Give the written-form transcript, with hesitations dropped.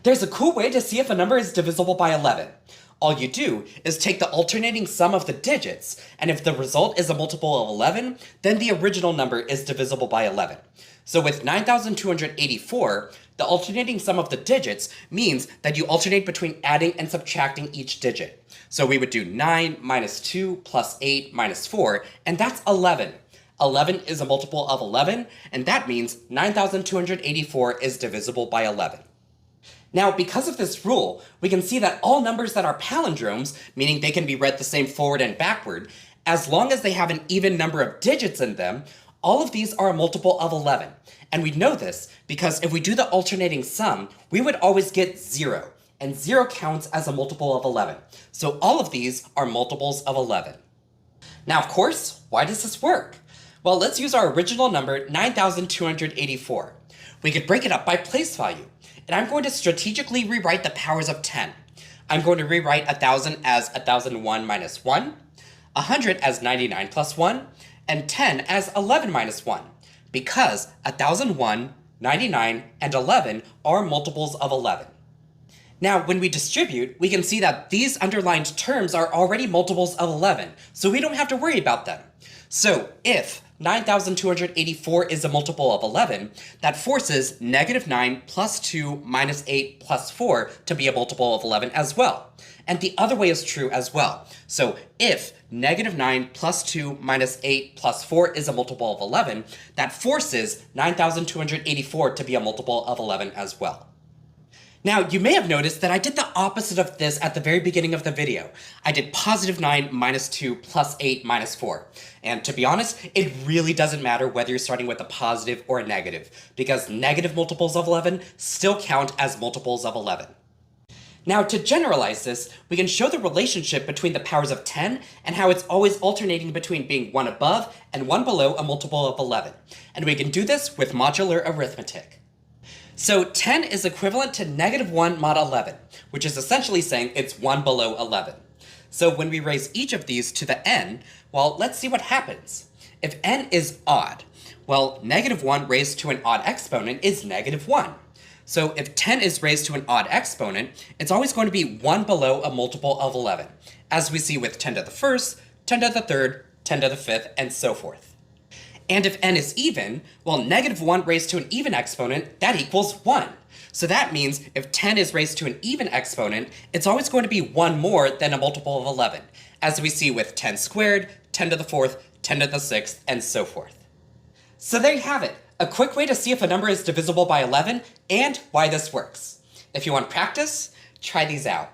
There's a cool way to see if a number is divisible by 11. All you do is take the alternating sum of the digits, and if the result is a multiple of 11, then the original number is divisible by 11. So with 9,284, the alternating sum of the digits means that you alternate between adding and subtracting each digit. So we would do 9 minus 2 plus 8 minus 4, and that's 11. 11 is a multiple of 11, and that means 9,284 is divisible by 11. Now, because of this rule, we can see that all numbers that are palindromes, meaning they can be read the same forward and backward, as long as they have an even number of digits in them, all of these are a multiple of 11. And we know this because if we do the alternating sum, we would always get 0, and 0 counts as a multiple of 11. So all of these are multiples of 11. Now, of course, why does this work? Well, let's use our original number, 9,284. We could break it up by place value. And I'm going to strategically rewrite the powers of 10. I'm going to rewrite 1,000 as 1,001 minus 1, 100 as 99 plus 1, and 10 as 11 minus 1, because 1,001, 99, and 11 are multiples of 11. Now, when we distribute, we can see that these underlined terms are already multiples of 11, so we don't have to worry about them. So if 9,284 is a multiple of 11, that forces negative 9 plus 2 minus 8 plus 4 to be a multiple of 11 as well. And the other way is true as well. So if negative 9 plus 2 minus 8 plus 4 is a multiple of 11, that forces 9,284 to be a multiple of 11 as well. Now, you may have noticed that I did the opposite of this at the very beginning of the video. I did positive 9 minus 2 plus 8 minus 4. And to be honest, it really doesn't matter whether you're starting with a positive or a negative, because negative multiples of 11 still count as multiples of 11. Now, to generalize this, we can show the relationship between the powers of 10 and how it's always alternating between being 1 above and 1 below a multiple of 11. And we can do this with modular arithmetic. So 10 is equivalent to negative 1 mod 11, which is essentially saying it's 1 below 11. So when we raise each of these to the n, well, let's see what happens. If n is odd, well, negative 1 raised to an odd exponent is negative 1. So if 10 is raised to an odd exponent, it's always going to be 1 below a multiple of 11, as we see with 10 to the first, 10 to the third, 10 to the fifth, and so forth. And if n is even, well, negative 1 raised to an even exponent, that equals 1. So that means if 10 is raised to an even exponent, it's always going to be 1 more than a multiple of 11, as we see with 10 squared, 10 to the fourth, 10 to the sixth, and so forth. So there you have it, a quick way to see if a number is divisible by 11 and why this works. If you want practice, try these out.